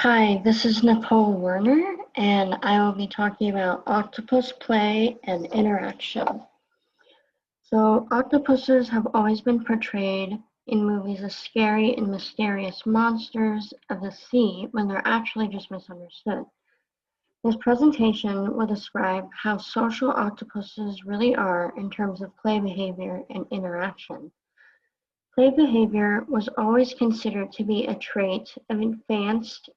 Hi, this is Nicole Werner, and I will be talking about octopus play and interaction. So, octopuses have always been portrayed in movies as scary and mysterious monsters of the sea when they're actually just misunderstood. This presentation will describe how social octopuses really are in terms of play behavior and interaction. Play behavior was always considered to be a trait of advanced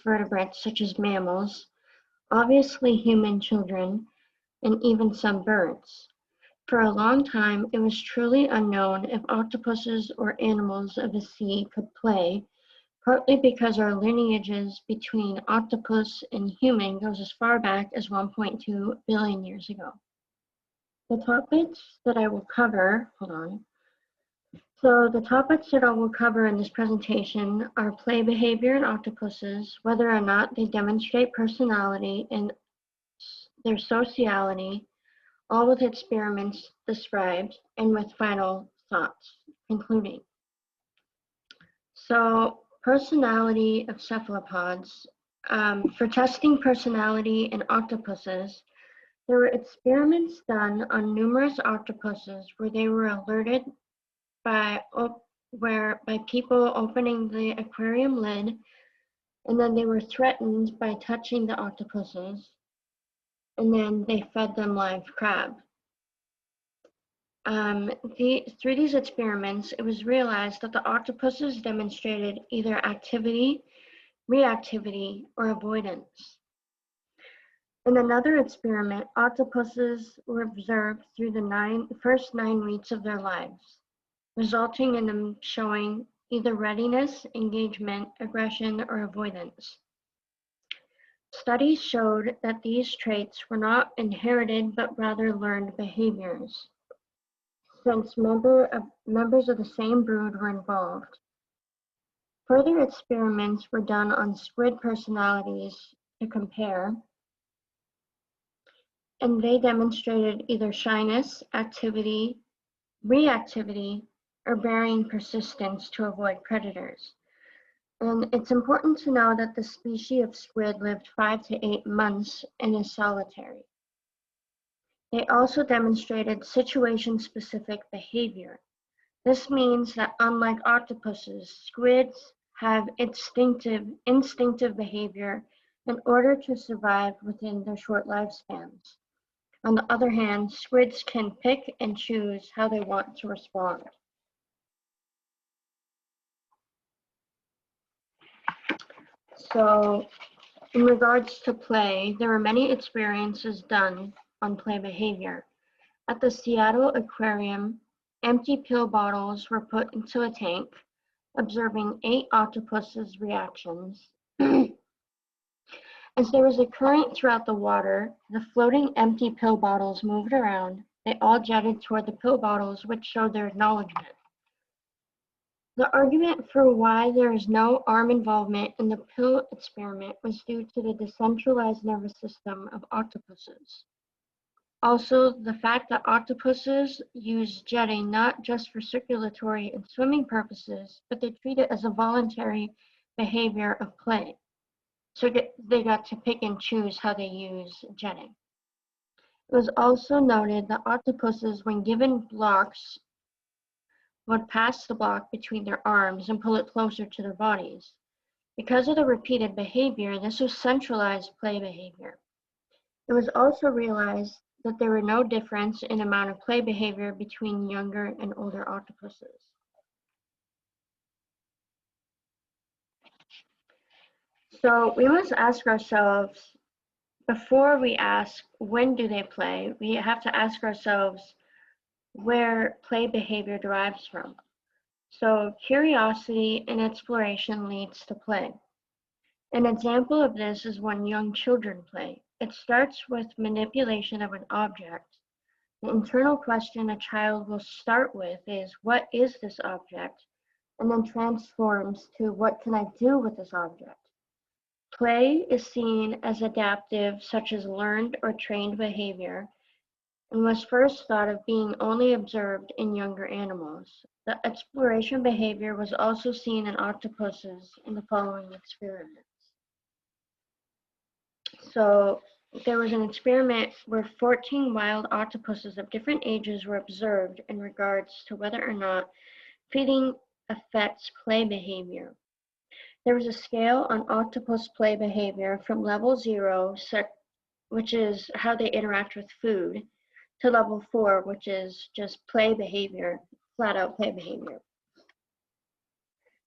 vertebrates such as mammals, obviously human children, and even some birds. For a long time, it was truly unknown if octopuses or animals of the sea could play, partly because our lineages between octopus and human goes as far back as 1.2 billion years ago. The topics that I will cover, So the topics that I will cover in this presentation are play behavior in octopuses, whether or not they demonstrate personality and their sociality, all with experiments described, and with final thoughts concluding. So personality of cephalopods. For testing personality in octopuses, there were experiments done on numerous octopuses where they were alerted by people opening the aquarium lid, and then they were threatened by touching the octopuses, and then they fed them live crab. Through these experiments, it was realized that the octopuses demonstrated either activity, reactivity, or avoidance. In another experiment, octopuses were observed through the first 9 weeks of their lives, resulting in them showing either readiness, engagement, aggression, or avoidance. Studies showed that these traits were not inherited but rather learned behaviors, since members of the same brood were involved. Further experiments were done on squid personalities to compare, and they demonstrated either shyness, activity, reactivity, or varying persistence to avoid predators. And it's important to know that the species of squid lived 5 to 8 months and is solitary. They also demonstrated situation-specific behavior. This means that unlike octopuses, squids have instinctive behavior in order to survive within their short lifespans. On the other hand, squids can pick and choose how they want to respond. So, in regards to play, there were many experiences done on play behavior. At the Seattle Aquarium, empty pill bottles were put into a tank, observing 8 octopuses' reactions. As there was a current throughout the water, the floating empty pill bottles moved around. They all jetted toward the pill bottles, which showed their acknowledgement. The argument for why there is no arm involvement in the pill experiment was due to the decentralized nervous system of octopuses. Also, the fact that octopuses use jetting not just for circulatory and swimming purposes, but they treat it as a voluntary behavior of play. So they got to pick and choose how they use jetting. It was also noted that octopuses, when given blocks, would pass the block between their arms and pull it closer to their bodies. Because of the repeated behavior, this was centralized play behavior. It was also realized that there were no difference in amount of play behavior between younger and older octopuses. So we must ask ourselves, before we ask when do they play, we have to ask ourselves where play behavior derives from. So curiosity and exploration leads to play. An example of this is when young children play. It starts with manipulation of an object. The internal question a child will start with is, what is this object? And then transforms to, what can I do with this object? Play is seen as adaptive, such as learned or trained behavior, and was first thought of being only observed in younger animals. The exploration behavior was also seen in octopuses in the following experiments. So there was an experiment where 14 wild octopuses of different ages were observed in regards to whether or not feeding affects play behavior. There was a scale on octopus play behavior from level 0, which is how they interact with food, to level 4, which is just play behavior, flat out play behavior.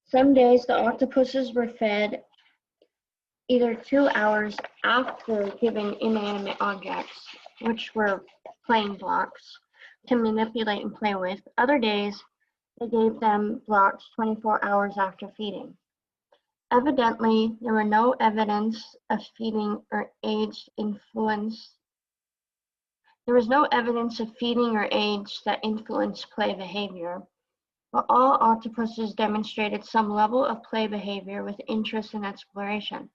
Some days the octopuses were fed either 2 hours after giving inanimate objects, which were playing blocks, to manipulate and play with. Other days, they gave them blocks 24 hours after feeding. Evidently, there were no evidence of feeding or age influence. There was no evidence of feeding or age that influenced play behavior, but all octopuses demonstrated some level of play behavior with interest in exploration.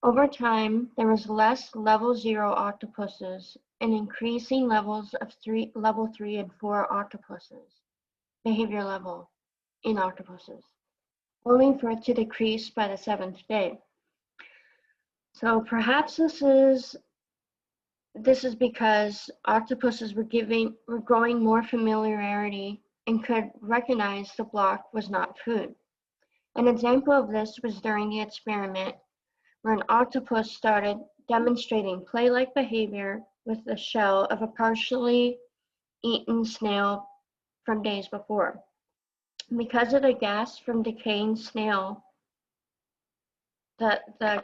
Over time, there was less level 0 octopuses and increasing levels of level 3 and 4 octopuses, behavior level in octopuses, only for it to decrease by the 7th day. So perhaps this is because octopuses were growing more familiarity and could recognize the block was not food. An example of this was during the experiment where an octopus started demonstrating play-like behavior with the shell of a partially eaten snail from days before. Because of the gas from decaying snail that the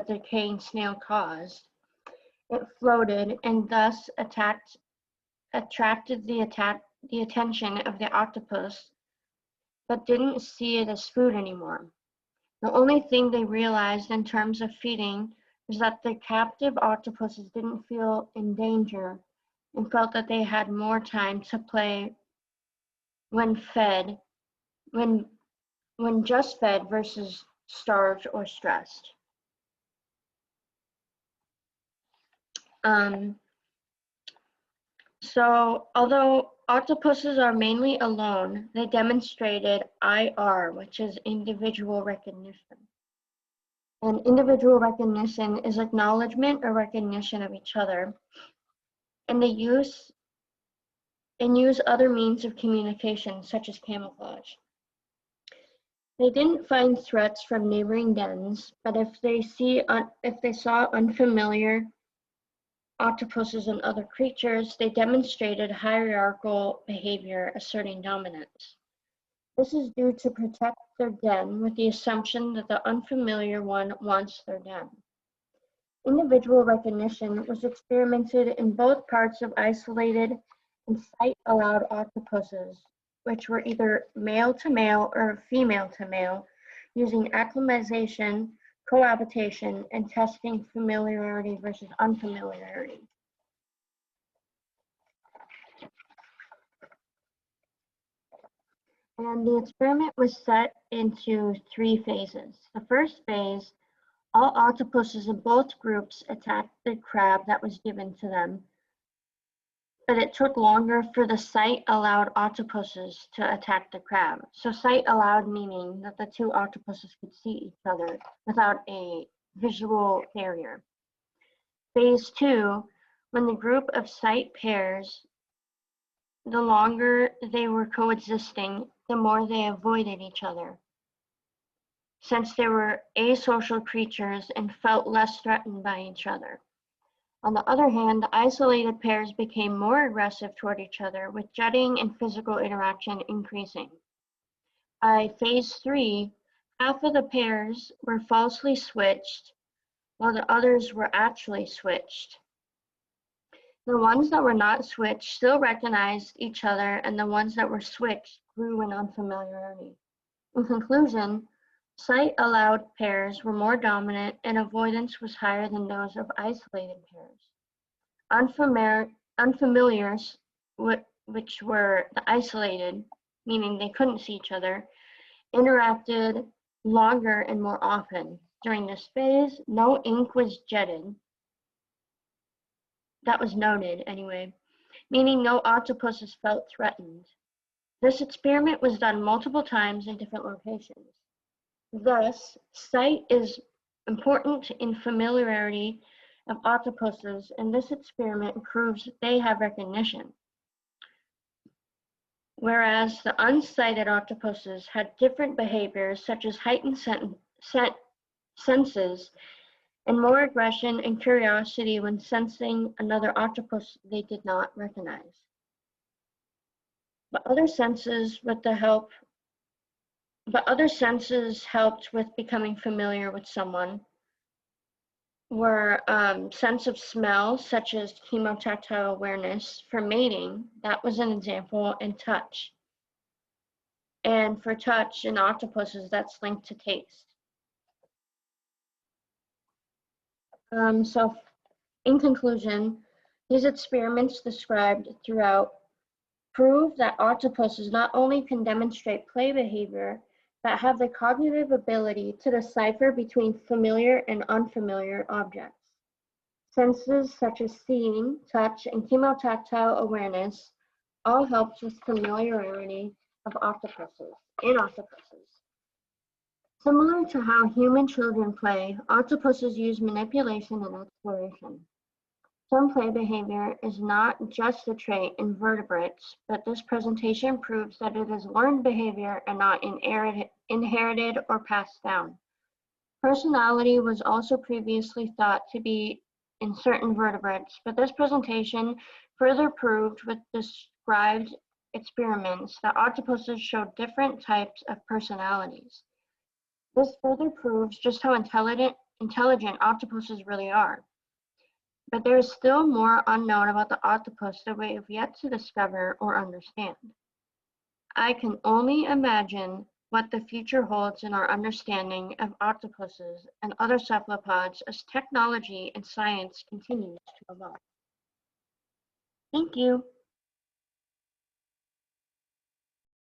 decaying snail caused, it floated and thus attracted the attention of the octopus, but didn't see it as food anymore. The only thing they realized in terms of feeding was that the captive octopuses didn't feel in danger and felt that they had more time to play when just fed versus starved or stressed. So although octopuses are mainly alone, they demonstrated IR, which is individual recognition. And individual recognition is acknowledgement or recognition of each other, and they use other means of communication, such as camouflage. They didn't find threats from neighboring dens, but if they saw unfamiliar octopuses and other creatures, they demonstrated hierarchical behavior asserting dominance. This is due to protect their den with the assumption that the unfamiliar one wants their den. Individual recognition was experimented in both parts of isolated and sight-allowed octopuses, which were either male to male or female to male, using acclimatization, cohabitation, and testing familiarity versus unfamiliarity. And the experiment was set into 3 phases. The first phase, all octopuses in both groups attacked the crab that was given to them, but it took longer for the sight-allowed octopuses to attack the crab. So sight-allowed meaning that the 2 octopuses could see each other without a visual barrier. Phase 2, when the group of sight pairs, the longer they were coexisting, the more they avoided each other, since they were asocial creatures and felt less threatened by each other. On the other hand, the isolated pairs became more aggressive toward each other, with jetting and physical interaction increasing. By phase 3, half of the pairs were falsely switched, while the others were actually switched. The ones that were not switched still recognized each other, and the ones that were switched grew in unfamiliarity. In conclusion, sight-allowed pairs were more dominant and avoidance was higher than those of isolated pairs. Unfamiliars, which were the isolated, meaning they couldn't see each other, interacted longer and more often. During this phase, no ink was jetted. That was noted anyway. meaning no octopuses felt threatened. This experiment was done multiple times in different locations. Thus, sight is important in familiarity of octopuses, and this experiment proves they have recognition. Whereas the unsighted octopuses had different behaviors such as heightened senses and more aggression and curiosity when sensing another octopus they did not recognize. But other senses helped with becoming familiar with someone were sense of smell, such as chemotactile awareness for mating, that was an example, and touch. And for touch in octopuses, that's linked to taste. So in conclusion, these experiments described throughout prove that octopuses not only can demonstrate play behavior, but have the cognitive ability to decipher between familiar and unfamiliar objects. Senses such as seeing, touch, and chemotactile awareness all help with familiarity of octopuses. Similar to how human children play, octopuses use manipulation and exploration. Some play behavior is not just a trait in vertebrates, but this presentation proves that it is learned behavior and not inherited or passed down. Personality was also previously thought to be in certain vertebrates, but this presentation further proved with described experiments that octopuses show different types of personalities. This further proves just how intelligent octopuses really are. But there is still more unknown about the octopus that we have yet to discover or understand. I can only imagine what the future holds in our understanding of octopuses and other cephalopods as technology and science continues to evolve. Thank you.